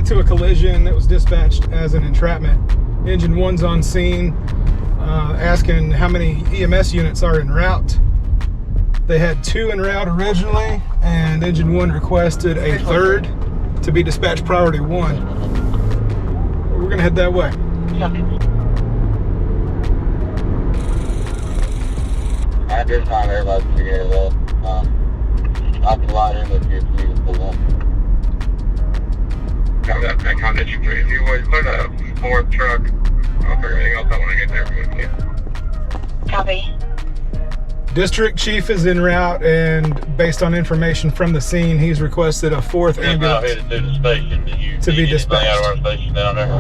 to a collision that was dispatched as an entrapment. Engine 1's on scene, asking how many EMS units are en route. They had 2 en route originally, and Engine 1 requested a 3rd to be dispatched priority 1. We're gonna head that way. At this time, everybody's together. I'll provide in with you if you pull one. Got that back on that you put. If you would put a 4th truck, I'll figure everything else out when I get there with you. Copy. District Chief is en route, and based on information from the scene, he's requested a 4th ambulance Headed to the station. Did you to be need anybody out of dispatched. our station down there?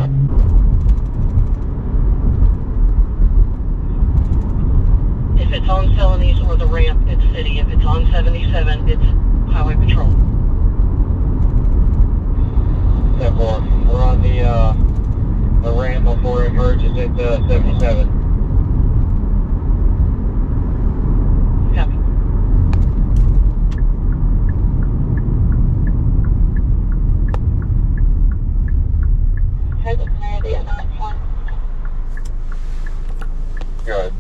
If it's on Celanese or the ramp, it's city. If it's on 77, it's highway patrol. Yeah, we're on the ramp before it merges at 77. Copy. Heckle Blvd on 9-1. Good.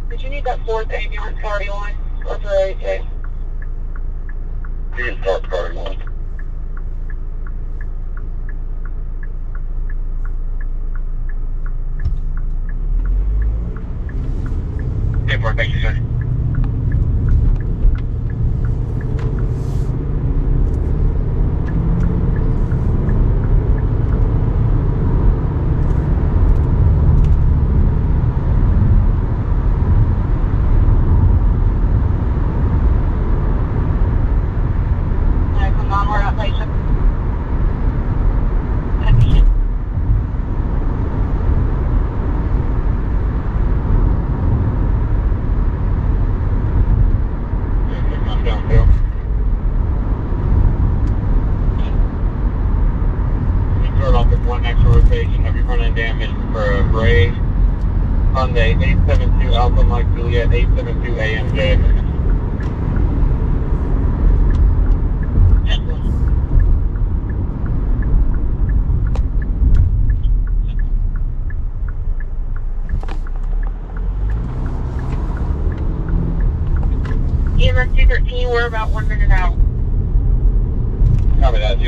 Did you need that 4th ambulance priority 1 or priority 2? You can start priority 1. Thank you, sir. Come on, we're out later. One extra rotation of your front end damage for a Brave Hyundai 872 Alpha Mike Juliet 872 AMJ. EMS 213, we're about 1 minute out. Copy that.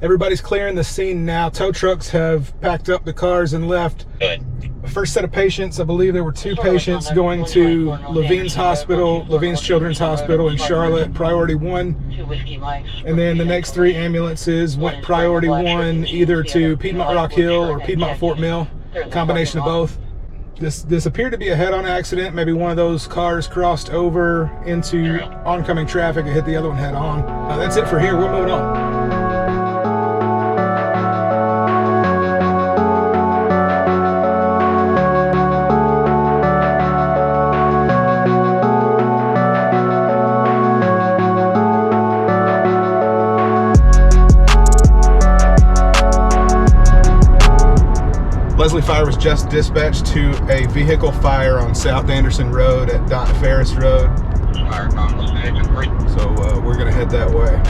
Everybody's clearing the scene now. Tow trucks have packed up the cars and left. Good. First set of patients, I believe there were 2 patients going to Levine's Hospital, Levine's Children's Hospital in Charlotte, priority 1. 2 Whiskey Mike's. And then the next 3 ambulances went priority 1 either to Piedmont Rock Hill or Piedmont Fort Mill, combination of both. This appeared to be a head-on accident. Maybe one of those cars crossed over into oncoming traffic and hit the other one head-on. That's it for here. We're moving on. Lesslie Fire was just dispatched to a vehicle fire on South Anderson Road at Dot Ferris Road. Fire calls, agent 3. So we're gonna head that way.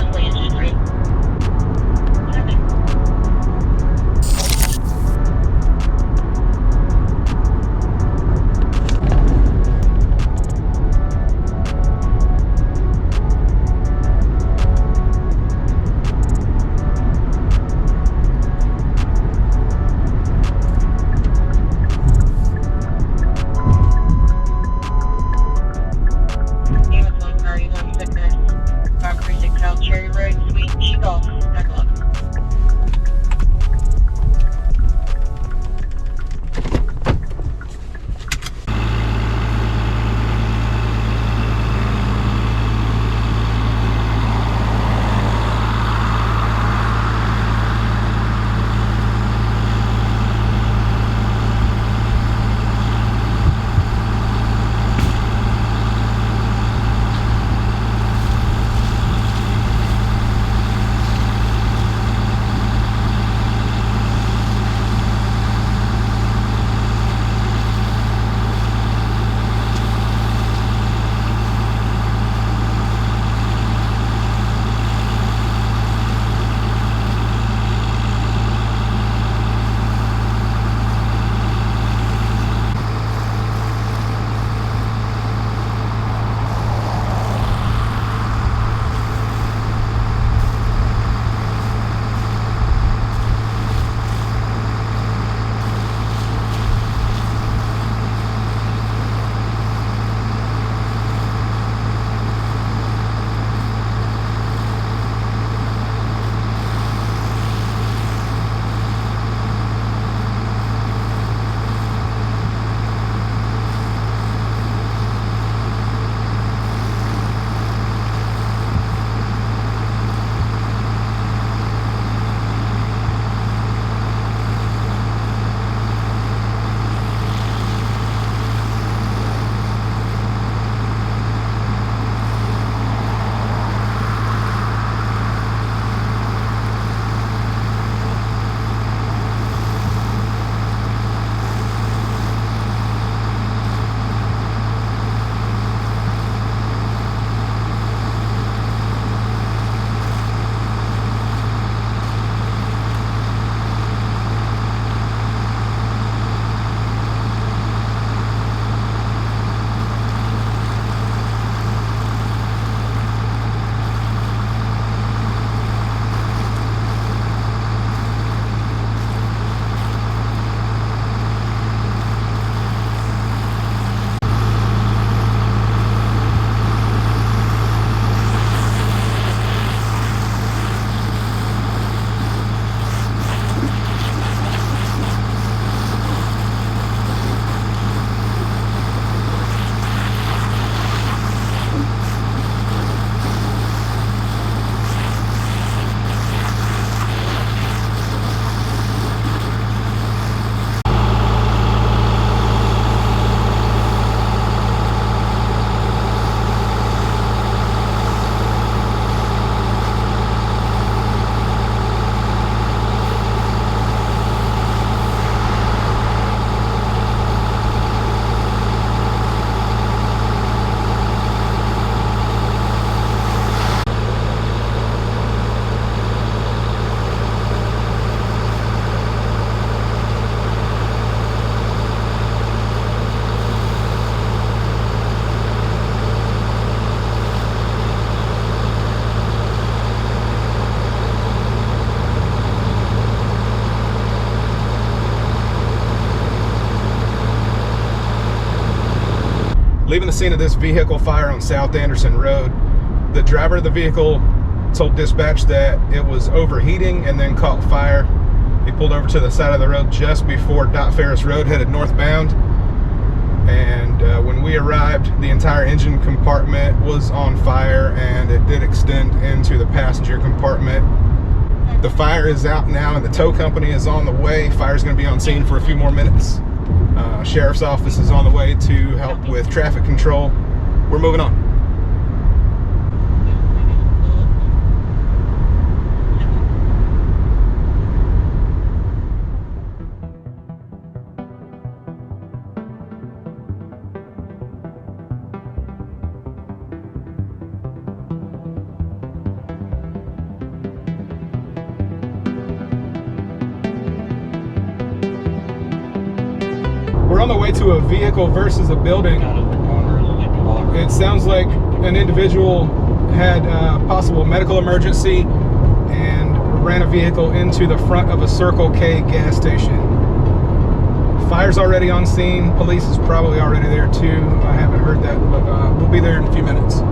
Leaving the scene of this vehicle fire on South Anderson Road, the driver of the vehicle told dispatch that it was overheating and then caught fire. He pulled over to the side of the road just before Dot Ferris Road, headed northbound. And when we arrived, the entire engine compartment was on fire, and it did extend into the passenger compartment. The fire is out now, and the tow company is on the way. Fire's going to be on scene for a few more minutes. Sheriff's office is on the way to help with traffic control. We're moving on. We're on the way to a vehicle versus a building. It sounds like an individual had a possible medical emergency and ran a vehicle into the front of a Circle K gas station. Fire's already on scene. Police is probably already there too. I haven't heard that, but we'll be there in a few minutes.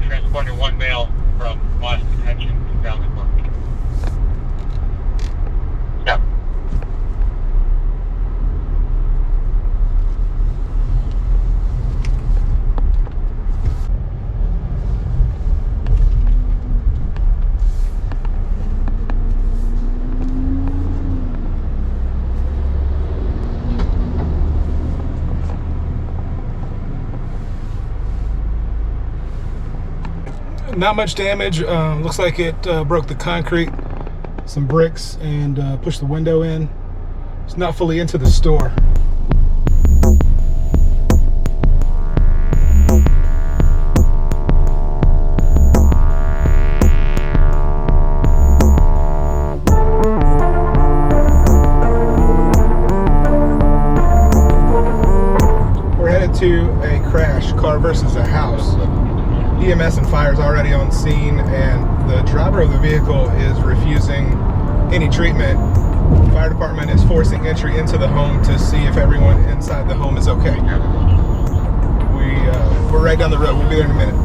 Transporting one male from Moss Detention to Family Court. Stop. Not much damage. Looks like it broke the concrete, some bricks, and pushed the window in. It's not fully into the store. We're headed to a crash, car versus a house. EMS and fire is already on scene, and the driver of the vehicle is refusing any treatment. The fire department is forcing entry into the home to see if everyone inside the home is okay. We're right down the road. We'll be there in a minute.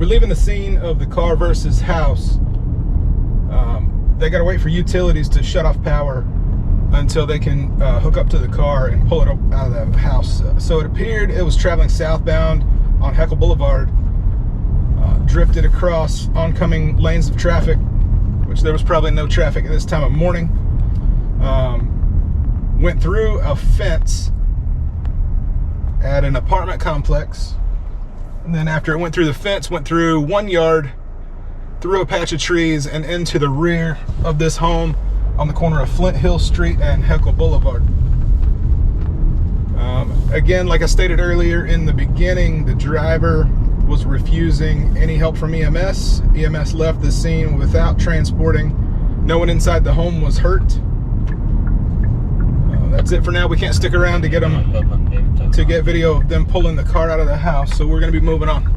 We're leaving the scene of the car versus house. They got to wait for utilities to shut off power until they can hook up to the car and pull it out of the house. So it appeared it was traveling southbound on Heckle Boulevard, drifted across oncoming lanes of traffic, which there was probably no traffic at this time of morning. Went through a fence at an apartment complex, and then after it went through the fence, went through 1 yard, through a patch of trees, and into the rear of this home on the corner of Flint Hill Street and Heckle Boulevard. Again, like I stated earlier in the beginning, the driver was refusing any help from EMS. EMS left the scene without transporting. No one inside the home was hurt. That's it for now. We can't stick around to get video of them pulling the car out of the house, so we're going to be moving on.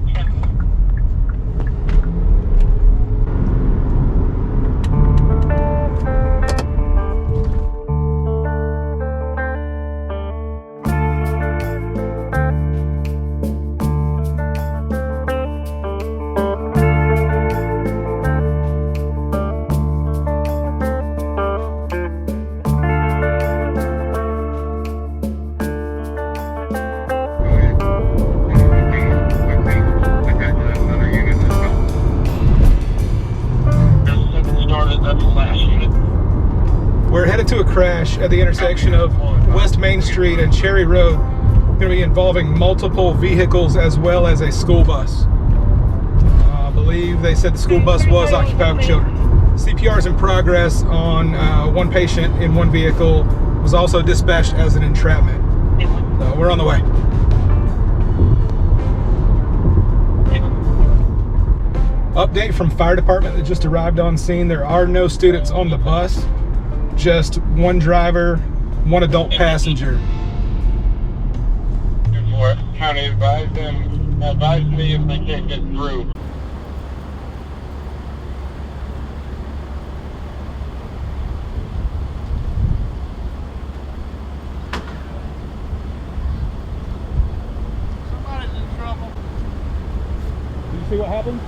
We're headed to a crash at the intersection of West Main Street and Cherry Road. Going to be involving multiple vehicles as well as a school bus. I believe they said the school bus was occupied with children. CPR is in progress on one patient in one vehicle. Was also dispatched as an entrapment. We're on the way. Update from fire department that just arrived on scene. There are no students on the bus. Just one driver, one adult passenger. County advise me if they can't get through. Somebody's in trouble. Did you see what happened?